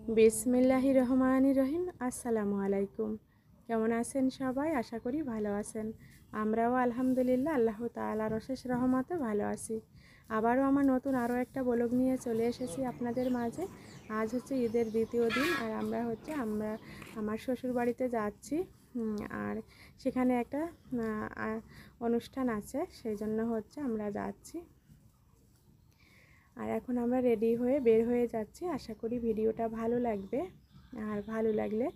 বিসমিল্লাহির রহমানির রহিম। আসসালামু আলাইকুম। কেমন আছেন সবাই? আশা করি ভালো আছেন। আমরাও আলহামদুলিল্লাহ আল্লাহ তাআলার অশেষ রহমতে ভালো আছি। আবারও আমার নতুন আরও একটা ব্লগ নিয়ে চলে এসেছি আপনাদের মাঝে। আজ হচ্ছে ঈদের দ্বিতীয় দিন, আর আমরা আমার শ্বশুর বাড়িতে যাচ্ছি। আর সেখানে একটা অনুষ্ঠান আছে, সেই জন্য হচ্ছে আমরা যাচ্ছি। আর এখন আমরা রেডি হয়ে বের হয়ে যাচ্ছি। আশা করি ভিডিওটা ভালো লাগবে, আর ভালো লাগলে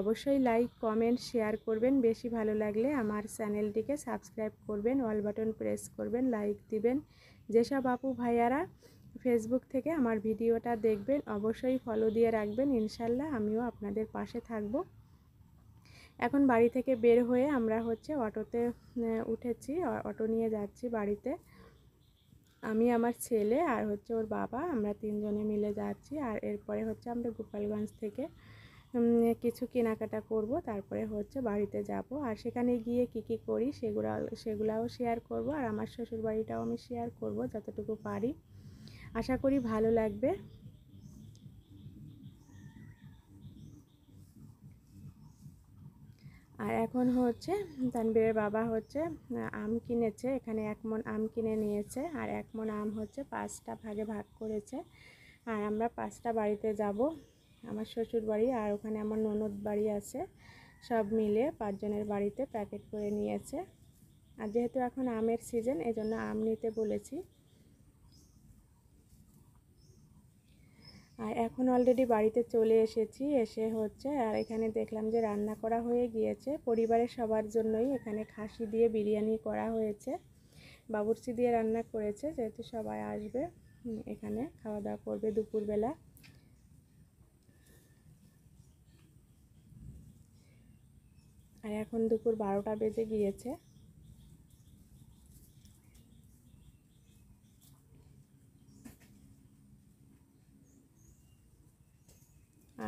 অবশ্যই লাইক কমেন্ট শেয়ার করবেন। বেশি ভালো লাগলে আমার চ্যানেলটিকে সাবস্ক্রাইব করবেন, অল বাটন প্রেস করবেন, লাইক দিবেন। যেসব আপু ভাইয়ারা ফেসবুক থেকে আমার ভিডিওটা দেখবেন অবশ্যই ফলো দিয়ে রাখবেন। ইনশাল্লাহ আমিও আপনাদের পাশে থাকব। এখন বাড়ি থেকে বের হয়ে আমরা হচ্ছে অটোতে উঠেছি, অটো নিয়ে যাচ্ছি বাড়িতে। আমি, আমার ছেলে আর হচ্ছে ওর বাবা, আমরা তিনজনে মিলে যাচ্ছি। আর এরপরে হচ্ছে আমরা গোপালগঞ্জ থেকে কিছু কেনাকাটা করব, তারপরে হচ্ছে বাড়িতে যাব। আর সেখানে গিয়ে কি করি সেগুলাও শেয়ার করব। আর আমার শ্বশুর বাড়িটাও আমি শেয়ার করব যতটুকু পারি। আশা করি ভালো লাগবে। আর এখন হচ্ছে তানবীরের বাবা হচ্ছে আম কিনেছে, এখানে 1 মণ আম কিনে নিয়েছে। আর 1 মণ আম হচ্ছে 5টা ভাগে ভাগ করেছে। আর আমরা 5টা বাড়িতে যাব, আমার শ্বশুর বাড়ি আর ওখানে আমার ননদ বাড়ি আছে, সব মিলে 5 জনের বাড়িতে প্যাকেট করে নিয়েছে। আর যেহেতু এখন আমের সিজন, এজন্য আম নিতে বলেছি। আর এখন অলরেডি বাড়িতে চলে এসেছি। এসে হচ্ছে আর এখানে দেখলাম যে রান্না করা হয়ে গিয়েছে। পরিবারের সবার জন্যই এখানে খাসি দিয়ে বিরিয়ানি করা হয়েছে, বাবুর্চি দিয়ে রান্না করেছে, যেহেতু সবাই আসবে এখানে খাওয়া দাওয়া করবে দুপুরবেলা। আর এখন দুপুর 12টা বেজে গিয়েছে।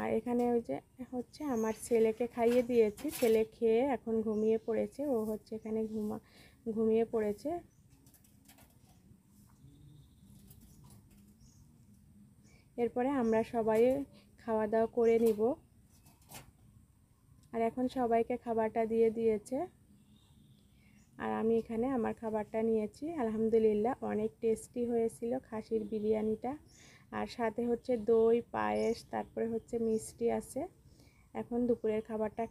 আর এখানে ওই যে হচ্ছে আমার ছেলেকে খাইয়ে দিয়েছি, ছেলে খেয়ে এখন ঘুমিয়ে পড়েছে। ও হচ্ছে এখানে ঘুমিয়ে পড়েছে। এরপরে আমরা সবাই খাওয়া দাওয়া করে নিব। আর এখন সবাইকে খাবারটা দিয়ে দিয়েছে, আর আমি এখানে আমার খাবারটা নিয়েছি। আলহামদুলিল্লাহ অনেক টেস্টি হয়েছিল খাসির বিরিয়ানিটা। আর সাথে হচ্ছে দই, পায়েস, তারপরে হচ্ছে মিষ্টি আছে। এখন দুপুরের খাবারটা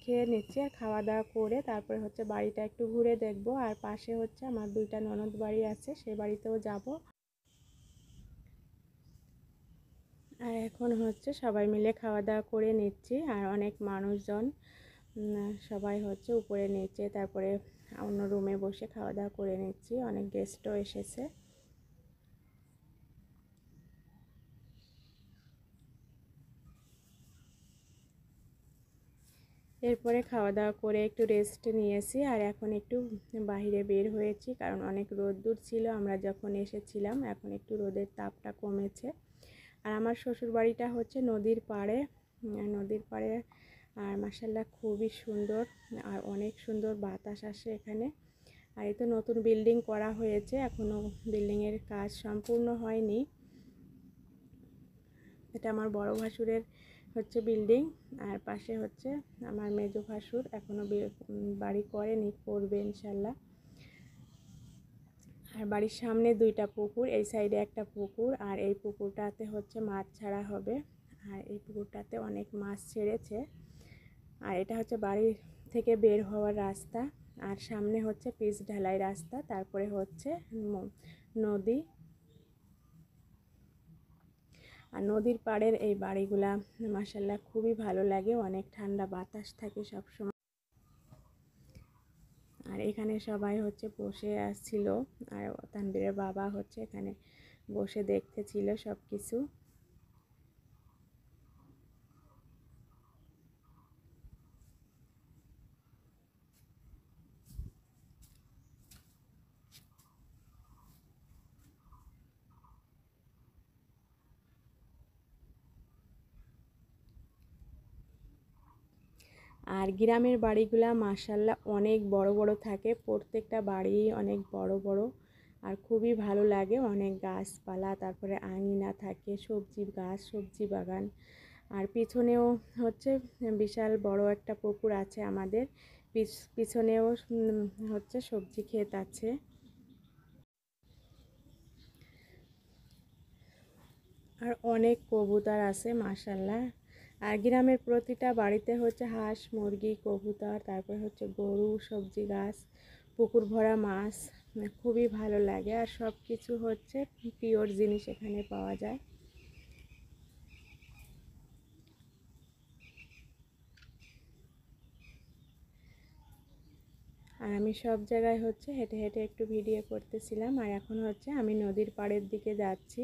খেয়ে নিচ্ছি। আর খাওয়া দাওয়া করে তারপরে হচ্ছে বাড়িটা একটু ঘুরে দেখব। আর পাশে হচ্ছে আমার 2টা ননদ বাড়ি আছে, সেই বাড়িতেও যাব। আর এখন হচ্ছে সবাই মিলে খাওয়া দাওয়া করে নিচ্ছি। আর অনেক মানুষজন, সবাই হচ্ছে উপরে নিচে তারপরে অন্য রুমে বসে খাওয়া দাওয়া করে নিচ্ছি। অনেক গেস্টও এসেছে। এরপরে খাওয়া দাওয়া করে একটু রেস্ট নিয়েছি। আর এখন একটু বাইরে বের হয়েছি, কারণ অনেক রোদ্দুর ছিল আমরা যখন এসেছিলাম। এখন একটু রোদের তাপটা কমেছে। আর আমার শ্বশুর বাড়িটা হচ্ছে নদীর পাড়ে, আর মাশাআল্লাহ খুবই সুন্দর, আর অনেক সুন্দর বাতাস আসে এখানে। আর এই তো নতুন বিল্ডিং করা হয়েছে, এখনও বিল্ডিংয়ের কাজ সম্পূর্ণ হয়নি। এটা আমার বড় ভাসুরের হচ্ছে বিল্ডিং। আর পাশে হচ্ছে আমার মেজো ভাসুর, এখনও বাড়ি করেনি, করবে ইনশাল্লাহ। আর বাড়ির সামনে 2টা পুকুর, এই সাইডে একটা পুকুর, আর এই পুকুরটাতে হচ্ছে মাছ ছাড়া হবে। আর এই পুকুরটাতে অনেক মাছ ছেড়েছে। আর এটা হচ্ছে বাড়ি থেকে বের হওয়ার রাস্তা। আর সামনে হচ্ছে পিচ ঢালাই রাস্তা, তারপরে হচ্ছে নদী। আর নদীর পাড়ের এই বাড়িগুলা মাশাআল্লাহ খুবই ভালো লাগে, অনেক ঠান্ডা বাতাস থাকে সব সময়। আর এখানে সবাই হচ্ছে বসে আসছিল, আর তানবীরের বাবা হচ্ছে এখানে বসে দেখতেছিল সব কিছু। আর গ্রামের বাড়িগুলা মাশাআল্লাহ অনেক বড় বড় থাকে, প্রত্যেকটা বাড়ি অনেক বড় বড়। আর খুবই ভালো লাগে, অনেক গাছপালা, তারপরে আঙিনা থাকে, সবজি গাছ, সবজি বাগান। আর পিছনেও হচ্ছে বিশাল বড় একটা পুকুর আছে আমাদের, পিছনেও হচ্ছে সবজি ক্ষেত আছে। আর অনেক কবুতর আছে মাশাআল্লাহ। আর গ্রামের প্রতিটা বাড়িতে হচ্ছে হাঁস, মুরগি, কবুতর, তারপর হচ্ছে গরু, সবজি গাছ, পুকুর ভরা মাছ, খুবই ভালো লাগে। আর সব কিছু হচ্ছে পিওর জিনিস এখানে পাওয়া যায়। আর আমি সব জায়গায় হচ্ছে হেঁটে হেঁটে একটু ভিডিও করতেছিলাম। আর এখন হচ্ছে আমি নদীর পাড়ের দিকে যাচ্ছি।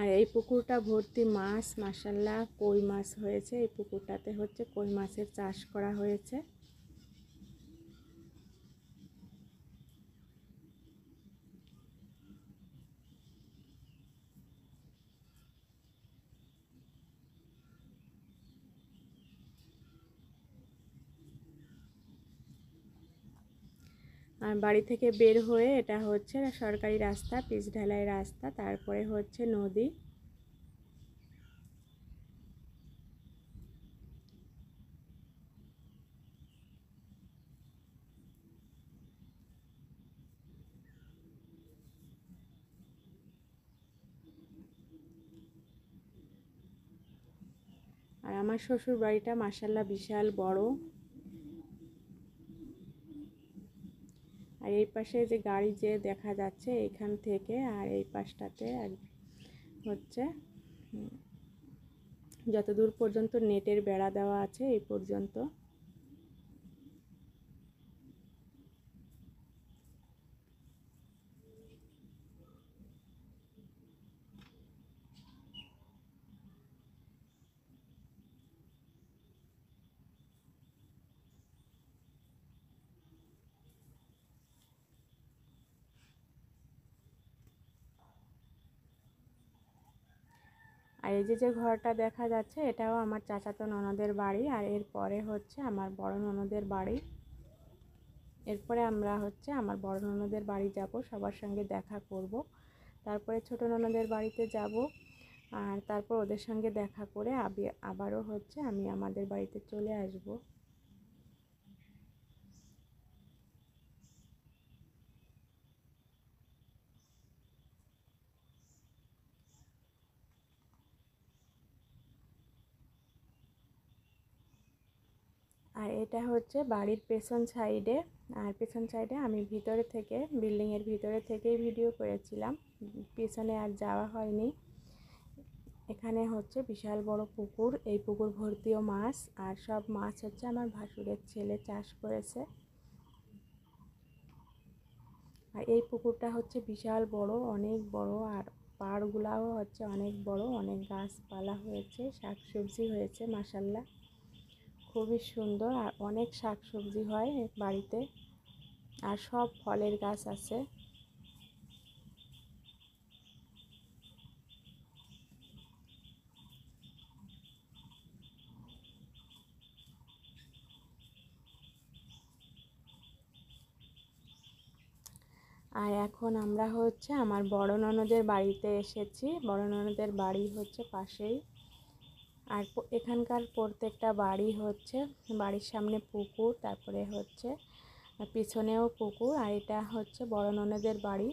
আর এই পুকুরটা ভর্তি মাছ, মাশাআল্লাহ কই মাছ হয়েছে। এই পুকুরটাতে হচ্ছে কই মাছের চাষ করা হয়েছে। আর বাড়ি থেকে বের হয়ে এটা হচ্ছে সরকারি রাস্তা, পিচ ঢালাই রাস্তা, তারপরে হচ্ছে নদী। আর আমার শ্বশুর বাড়িটা মাশাআল্লাহ বিশাল বড়। আর এই পাশে যে গাড়ি যে দেখা যাচ্ছে এখান থেকে, আর এই পাশটাতে হচ্ছে যতদূর পর্যন্ত নেটের বেড়া দেওয়া আছে এই পর্যন্ত। আর এই যে যে ঘরটা দেখা যাচ্ছে এটাও আমার চাচাতো ননদের বাড়ি। আর এরপরে হচ্ছে আমার বড় ননদের বাড়ি। এরপরে আমরা হচ্ছে আমার বড় ননদের বাড়ি যাব, সবার সঙ্গে দেখা করব। তারপরে ছোট ননদের বাড়িতে যাব। আর তারপর ওদের সঙ্গে দেখা করে আবারও হচ্ছে আমি আমাদের বাড়িতে চলে আসব। আর এটা হচ্ছে বাড়ির পেছন সাইডে। আর পেছন সাইডে আমি ভিতরে থেকে, বিল্ডিংয়ের ভিতরে থেকেই ভিডিও করেছিলাম, পেছনে আর যাওয়া হয়নি। এখানে হচ্ছে বিশাল বড় পুকুর, এই পুকুর ভর্তিও মাছ। আর সব মাছ হচ্ছে আমার ভাসুরের ছেলে চাষ করেছে। আর এই পুকুরটা হচ্ছে বিশাল বড়, অনেক বড়। আর পাড়গুলাও হচ্ছে অনেক বড়, অনেক গাছপালা হয়েছে, শাকসবজি হয়েছে মাশাআল্লাহ, খুবই সুন্দর। আর অনেক শাকসবজি হয় বাড়িতে, আর সব ফলের গাছ আছে। আর এখন আমরা হচ্ছে আমার বড় ননদের বাড়িতে এসেছি। বড় ননদের বাড়ি হচ্ছে পাশেই। আর এখানকার প্রত্যেকটা বাড়ি হচ্ছে, বাড়ির সামনে পুকুর, তারপরে হচ্ছে পিছনেও পুকুর। আর এটা হচ্ছে বড় ননদের বাড়ি।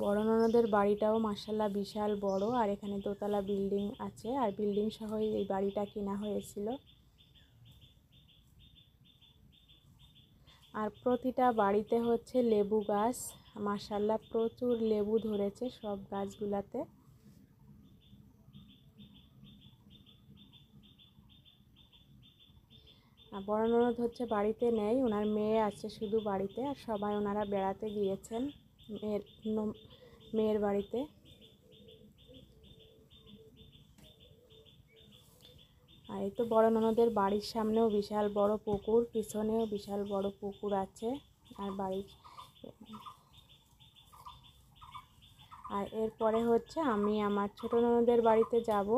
বড় ননদের বাড়িটাও মাশাআল্লাহ বিশাল বড়। আর এখানে দোতলা বিল্ডিং আছে, আর বিল্ডিং সহই এই বাড়িটা কেনা হয়েছিল। আর প্রতিটা বাড়িতে হচ্ছে লেবু গাছ, মাশাআল্লাহ প্রচুর লেবু ধরেছে সব গাছগুলাতে। বড় ননদ হচ্ছে বাড়িতে নেই, ওনার মেয়ে আছে শুধু বাড়িতে। আর সবাই ওনারা বেড়াতে গিয়েছেন। মেয়ের বাড়িতে। আর এই তো বড় ননদের বাড়ির সামনেও বিশাল বড় পুকুর, পিছনেও বিশাল বড় পুকুর আছে। আর এরপরে হচ্ছে আমি আমার ছোট ননদের বাড়িতে যাব।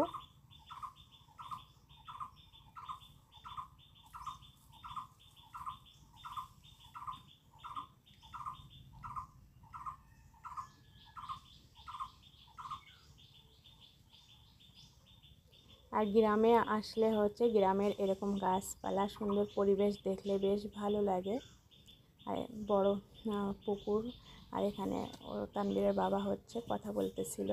আর গ্রামে আসলে হচ্ছে গ্রামের এরকম গাছপালা সুন্দর পরিবেশ দেখলে বেশ ভালো লাগে। আর বড় পুকুর, আর এখানে তানবীরের বাবা হচ্ছে কথা বলতেছিল।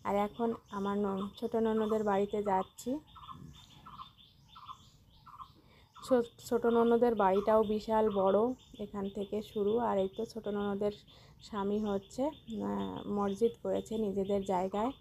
আর এখন আমার ছোট ননদের বাড়িতে যাচ্ছি। ছোট ননদের বাড়িটাও বিশাল বড়, এখান থেকে শুরু। আর এই তো ছোট ননদের স্বামী হচ্ছে মসজিদ করেছে নিজেদের জায়গায়।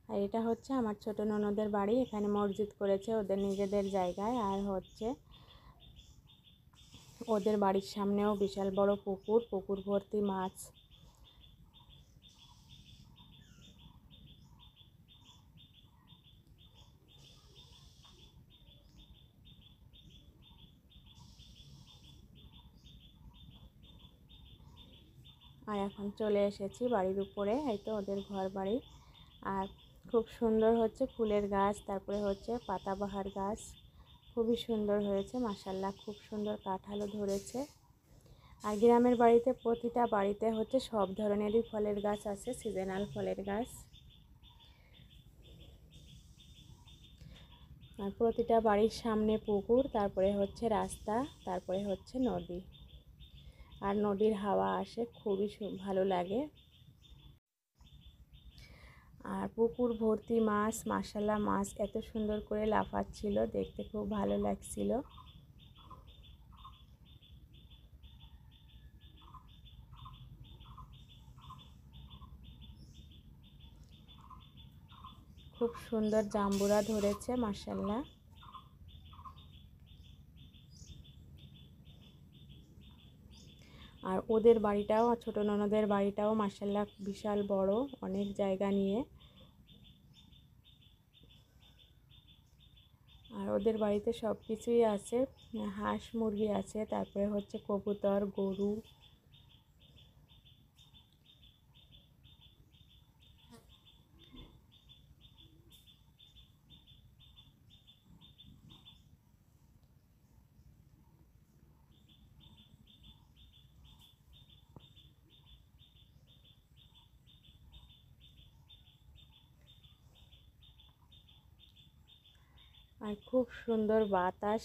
আর এটা হচ্ছে আমার ছোট ননদের বাড়ি, এখানে মসজিদ করেছে ওদের নিজেদের জায়গায়। আর হচ্ছে ওদের বাড়ির সামনেও বিশাল বড় পুকুর, পুকুর ভর্তি মাছ। আর এখন চলে এসেছি বাড়ির উপরে, এই তো ওদের ঘর বাড়ি। আর খুব সুন্দর হচ্ছে ফুলের গাছ, তারপরে হচ্ছে পাতাবাহার গাছ, খুবই সুন্দর হয়েছে মাশাআল্লাহ, খুব সুন্দর কাঁঠালও ধরেছে। আর গ্রামের বাড়িতে প্রতিটা বাড়িতে হচ্ছে সব ধরনেরই ফলের গাছ আছে, সিজনাল ফলের গাছ। আর প্রতিটা বাড়ির সামনে পুকুর, তারপরে হচ্ছে রাস্তা, তারপরে হচ্ছে নদী। আর নদীর হাওয়া আসে, খুবই ভালো লাগে। আর পুকুর ভর্তি মাছ, মাশাআল্লাহ মাছ এত সুন্দর করে লাফাচ্ছিল, দেখতে খুব ভালো লাগছিল। খুব সুন্দর জাম্বুরা ধরেছে মাশাআল্লাহ। আর ওদের বাড়িটাও, ছোট ননদের বাড়িটাও মাশাআল্লাহ বিশাল বড়, অনেক জায়গা নিয়ে। আর ওদের বাড়িতে সব কিছুই আছে, হাঁস মুরগি আছে, তারপরে হচ্ছে কবুতর, গরু। আর খুব সুন্দর বাতাস।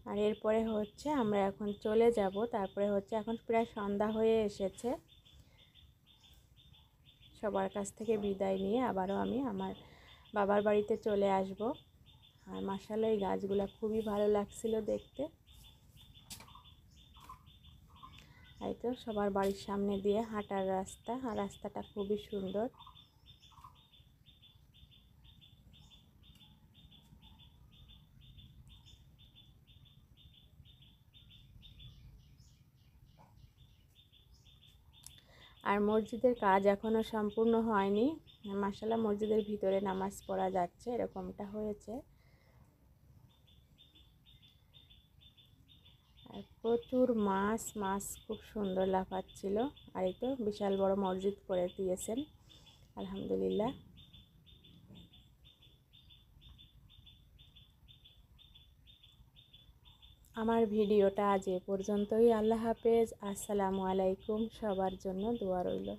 আর এরপরে হচ্ছে আমরা এখন চলে যাব, তারপরে হচ্ছে এখন প্রায় সন্ধ্যা হয়ে এসেছে। সবার কাছ থেকে বিদায় নিয়ে আবারও আমি আমার বাবার বাড়িতে চলে আসব। আর মাশাআল্লাহ এই গাছগুলো খুবই ভালো লাগছিল দেখতে। এই তো সবার বাড়ির সামনে দিয়ে হাঁটার রাস্তা, আর রাস্তাটা খুবই সুন্দর। আর মসজিদের কাজ এখনও সম্পূর্ণ হয়নি, মাশাআল্লাহ মসজিদের ভিতরে নামাজ পড়া যাচ্ছে, এরকমটা হয়েছে। আর প্রচুর মাছ খুব সুন্দর লাফাচ্ছিল। আর এই তো বিশাল বড় মসজিদ করে দিয়েছেন আলহামদুলিল্লাহ। আমার ভিডিওটা আজ এ পর্যন্তই। আল্লাহ হাফেজ, আসসালামু আলাইকুম। সবার জন্য দোয়া রইল।